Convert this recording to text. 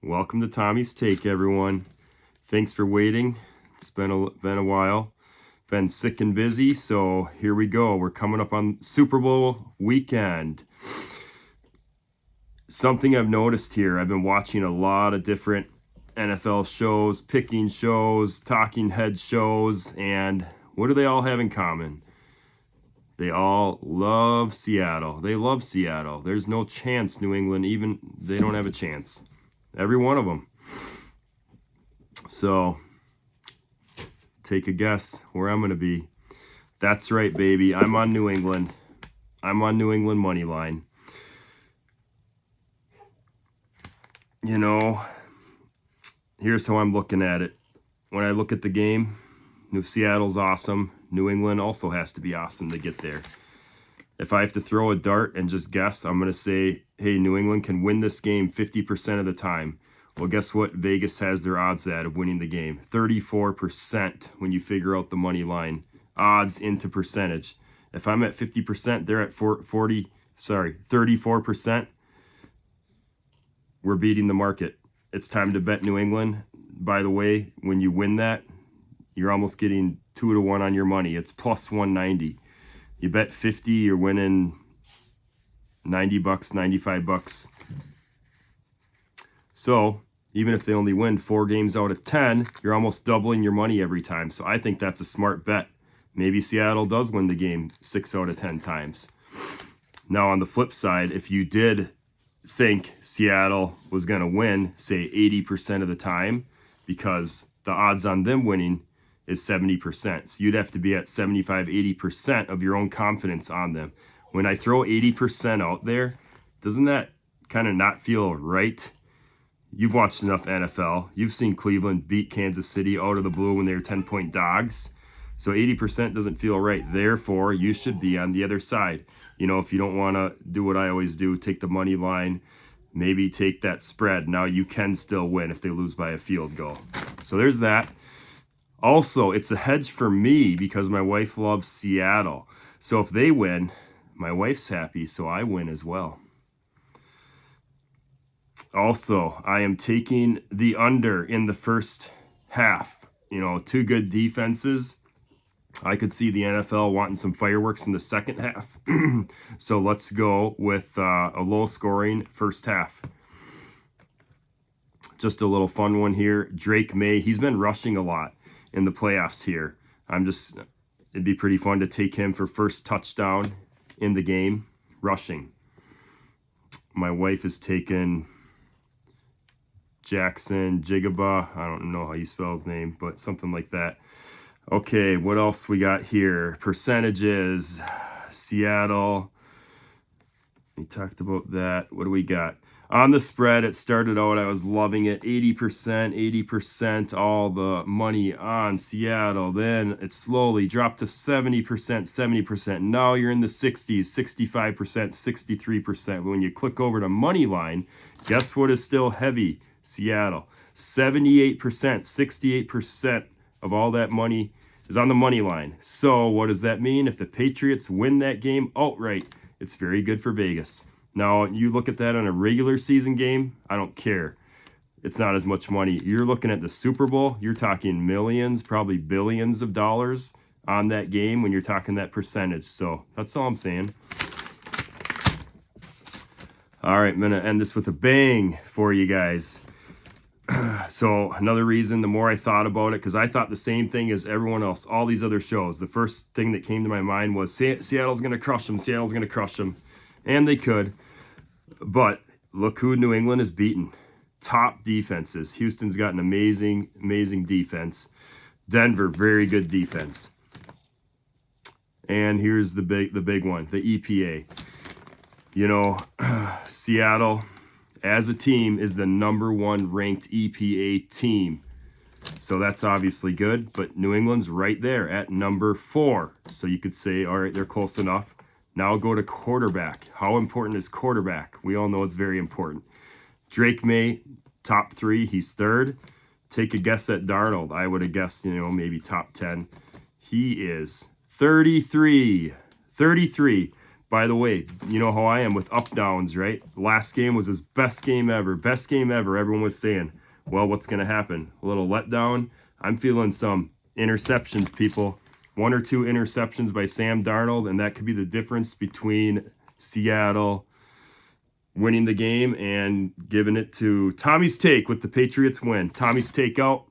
Welcome to Tommy's Take, everyone. Thanks for waiting. It's been a while. Been sick and busy, so here we go. We're coming up on Super Bowl weekend. Something I've noticed here, I've been watching a lot of different NFL shows, picking shows, talking head shows, and what do they all have in common? They all love Seattle. They love Seattle. There's no chance New England, even they don't have a chance. Every one of them. So take a guess where I'm going to be. That's right, baby. I'm on New England. I'm on New England money line. You know, here's how I'm looking at it. When I look at the game, Seattle's awesome. New England also has to be awesome to get there. If I have to throw a dart and just guess, I'm going to say, hey, New England can win this game 50% of the time. Well, guess what Vegas has their odds at of winning the game? 34% when you figure out the money line. Odds into percentage. If I'm at 50%, they're at 34%. We're beating the market. It's time to bet New England. By the way, when you win that, you're almost getting 2-1 on your money. It's plus 190. You bet 50, you're winning $90, $95. So even if they only win 4 games out of 10, you're almost doubling your money every time. So I think that's a smart bet. Maybe Seattle does win the game 6 out of 10 times. Now on the flip side, if you did think Seattle was going to win, say 80% of the time, because the odds on them winning is 70%. So you'd have to be at 75, 80% of your own confidence on them. When I throw 80% out there, doesn't that kind of not feel right? You've watched enough NFL. You've seen Cleveland beat Kansas City out of the blue when they were 10-point dogs. So 80% doesn't feel right. Therefore, you should be on the other side. You know, if you don't want to do what I always do, take the money line, maybe take that spread. Now you can still win if they lose by a field goal. So there's that. Also, it's a hedge for me because my wife loves Seattle. So if they win, my wife's happy, so I win as well. Also, I am taking the under in the first half. You know, 2 good defenses. I could see the NFL wanting some fireworks in the second half. So let's go with a low-scoring first half. Just a little fun one here. Drake May, he's been rushing a lot in the playoffs here. It'd be pretty fun to take him for first touchdown in the game, rushing. My wife has taken Jackson Jigaba. I don't know how you spell his name, but something like that. Okay, what else we got here? Percentages, Seattle. We talked about that. What do we got? On the spread, it started out, I was loving it. 80%, all the money on Seattle. Then it slowly dropped to 70%. Now you're in the 60s, 65%, 63%. When you click over to money line, guess what is still heavy? Seattle. 78%, 68% of all that money is on the money line. So what does that mean? If the Patriots win that game outright, it's very good for Vegas. Now, you look at that on a regular season game, I don't care. It's not as much money. You're looking at the Super Bowl, you're talking millions, probably billions of dollars on that game when you're talking that percentage. So that's all I'm saying. All right, I'm going to end this with a bang for you guys. So another reason, the more I thought about it, because I thought the same thing as everyone else, all these other shows, the first thing that came to my mind was Seattle's going to crush them. Seattle's going to crush them. And they could. But look who New England has beaten. Top defenses. Houston's got an amazing defense. Denver, very good defense. And here's the big one, the EPA. You know, Seattle, as a team, is the #1 ranked EPA team. So that's obviously good, but New England's right there at number 4. So you could say, all right, they're close enough. Now go to quarterback. How important is quarterback? We all know it's very important. Drake May, top 3, he's 3rd. Take a guess at Darnold. I would have guessed, maybe top 10. He is 33. By the way, you know how I am with up downs, right? Last game was his best game ever. Best game ever. Everyone was saying, well, what's going to happen? A little letdown? I'm feeling some interceptions, people. 1 or 2 interceptions by Sam Darnold, and that could be the difference between Seattle winning the game and giving it to Tommy's Take with the Patriots win. Tommy's Take out.